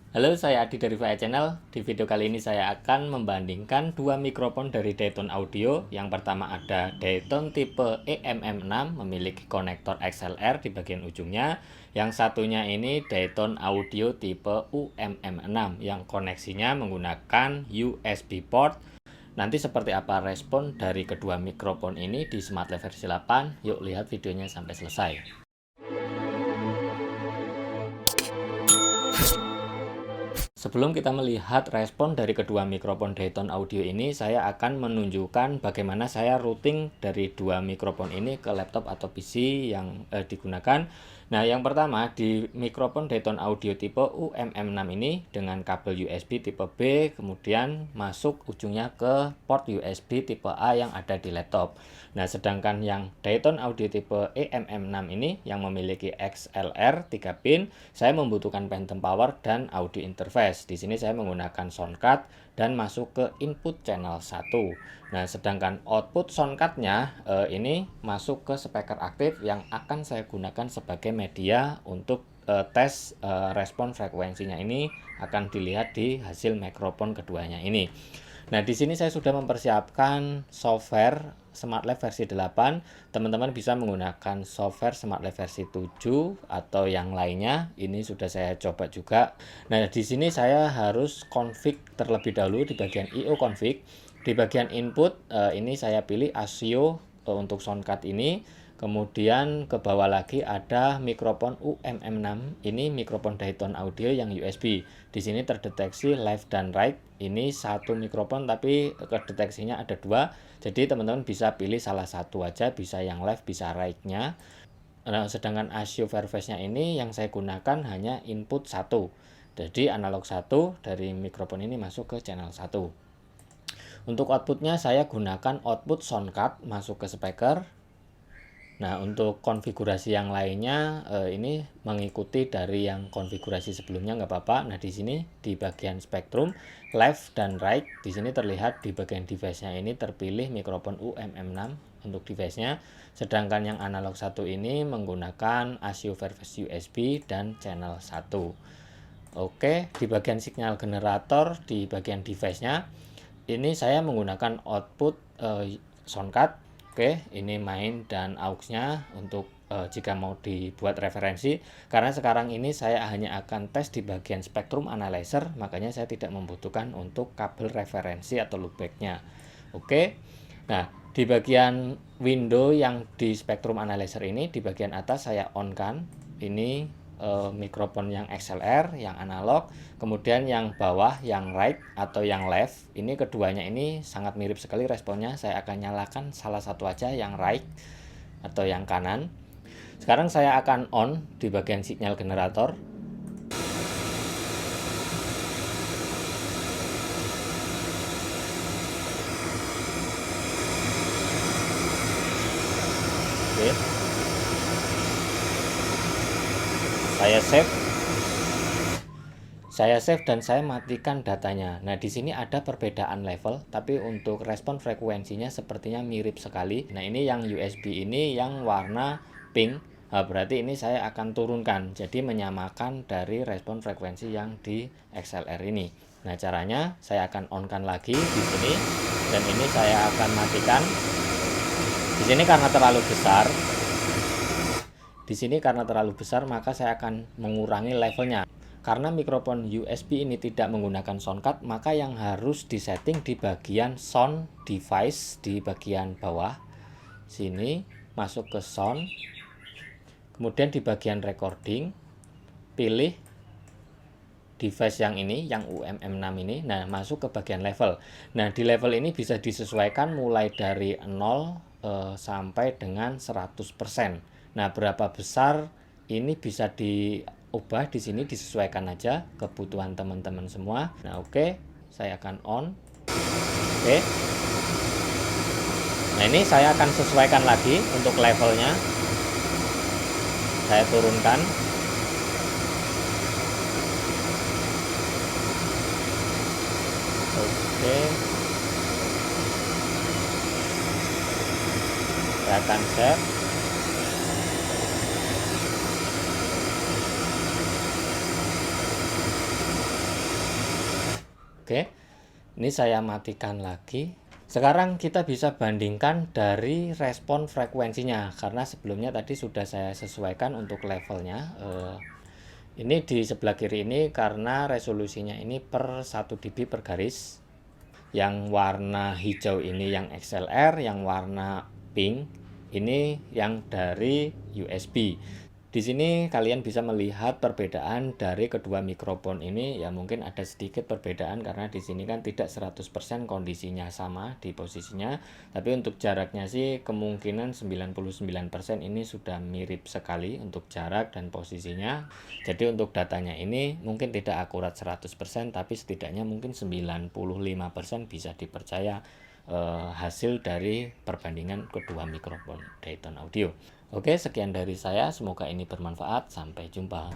Halo, saya Adi dari VI Channel. Di video kali ini saya akan membandingkan dua mikrofon dari Dayton Audio. Yang pertama ada Dayton tipe EMM6 memiliki konektor XLR di bagian ujungnya. Yang satunya ini Dayton Audio tipe UMM6 yang koneksinya menggunakan USB port. Nanti seperti apa respon dari kedua mikrofon ini di SmartLav versi 8? Yuk lihat videonya sampai selesai. Sebelum kita melihat respon dari kedua mikrofon Dayton Audio ini, saya akan menunjukkan bagaimana saya routing dari dua mikrofon ini ke laptop atau PC yang digunakan. Nah, yang pertama di mikrofon Dayton Audio tipe UMM6 ini dengan kabel USB tipe B, kemudian masuk ujungnya ke port USB tipe A yang ada di laptop. Nah, sedangkan yang Dayton Audio tipe EMM6 ini yang memiliki XLR 3 pin, saya membutuhkan phantom power dan audio interface. Di sini saya menggunakan soundcard dan masuk ke input channel 1. Nah, sedangkan output soundcardnya ini masuk ke speaker aktif yang akan saya gunakan sebagai media untuk tes respon frekuensinya. Ini akan dilihat di hasil mikrofon keduanya ini. Nah, di sini saya sudah mempersiapkan software SmartLav versi 8. Teman-teman bisa menggunakan software SmartLav versi 7 atau yang lainnya. Ini sudah saya coba juga. Nah, di sini saya harus config terlebih dahulu di bagian IO config. Di bagian input ini saya pilih ASIO untuk soundcard ini. Kemudian ke bawah lagi ada mikrofon UMM6. Ini mikrofon Dayton Audio yang USB. Di sini terdeteksi left dan right. Ini satu mikrofon tapi kedeteksinya ada dua. Jadi teman-teman bisa pilih salah satu aja, bisa yang left, bisa right-nya. Nah, sedangkan ASIO Fairphase-nya ini yang saya gunakan hanya input 1. Jadi analog 1 dari mikrofon ini masuk ke channel 1. Untuk outputnya saya gunakan output soundcard masuk ke speaker. Nah, untuk konfigurasi yang lainnya ini mengikuti dari yang konfigurasi sebelumnya nggak apa-apa. Nah, di sini di bagian spektrum left dan right, di sini terlihat di bagian device-nya ini terpilih mikrofon UMM6 untuk device-nya. Sedangkan yang analog 1 ini menggunakan ASIO Fairphase USB dan channel 1. Oke, di bagian signal generator di bagian device-nya ini saya menggunakan output soundcard. Oke, ini main dan aux-nya untuk jika mau dibuat referensi. Karena sekarang ini saya hanya akan tes di bagian spektrum analyzer, makanya saya tidak membutuhkan untuk kabel referensi atau loopback-nya. Oke, nah di bagian window yang di spektrum analyzer ini, di bagian atas saya on-kan. Ini mikrofon yang XLR, yang analog, kemudian yang bawah, yang right atau yang left, ini keduanya ini sangat mirip sekali responnya. Saya akan nyalakan salah satu aja, yang right atau yang kanan. Sekarang saya akan on di bagian signal generator. Oke. Saya save dan saya matikan datanya. Nah, di sini ada perbedaan level, tapi untuk respon frekuensinya sepertinya mirip sekali. Nah, ini yang USB ini yang warna pink. Nah, berarti ini saya akan turunkan, jadi menyamakan dari respon frekuensi yang di XLR ini. Nah, caranya saya akan on-kan lagi di sini, dan ini saya akan matikan. Di sini karena terlalu besar, maka saya akan mengurangi levelnya. Karena mikrofon USB ini tidak menggunakan soundcard, maka yang harus disetting di bagian sound device di bagian bawah. Sini masuk ke sound. Kemudian di bagian recording pilih device yang ini, yang UMM6 ini. Nah, masuk ke bagian level. Nah, di level ini bisa disesuaikan mulai dari 0 sampai dengan 100%. Nah, berapa besar ini bisa diubah di sini, disesuaikan aja kebutuhan teman-teman semua. Nah, oke, saya akan on. Oke. Nah, ini saya akan sesuaikan lagi untuk levelnya. Saya turunkan. Oke. Saya akan save. Oke, ini saya matikan lagi. Sekarang kita bisa bandingkan dari respon frekuensinya, karena sebelumnya tadi sudah saya sesuaikan untuk levelnya. Ini di sebelah kiri ini karena resolusinya ini per 1 dB per garis. Yang warna hijau ini yang XLR, yang warna pink ini yang dari USB. Di sini kalian bisa melihat perbedaan dari kedua mikrofon ini. Ya mungkin ada sedikit perbedaan karena di sini kan tidak 100% kondisinya sama di posisinya, tapi untuk jaraknya sih kemungkinan 99% ini sudah mirip sekali untuk jarak dan posisinya. Jadi untuk datanya ini mungkin tidak akurat 100%, tapi setidaknya mungkin 95% bisa dipercaya hasil dari perbandingan kedua mikrofon Dayton Audio. Oke, sekian dari saya. Semoga ini bermanfaat. Sampai jumpa.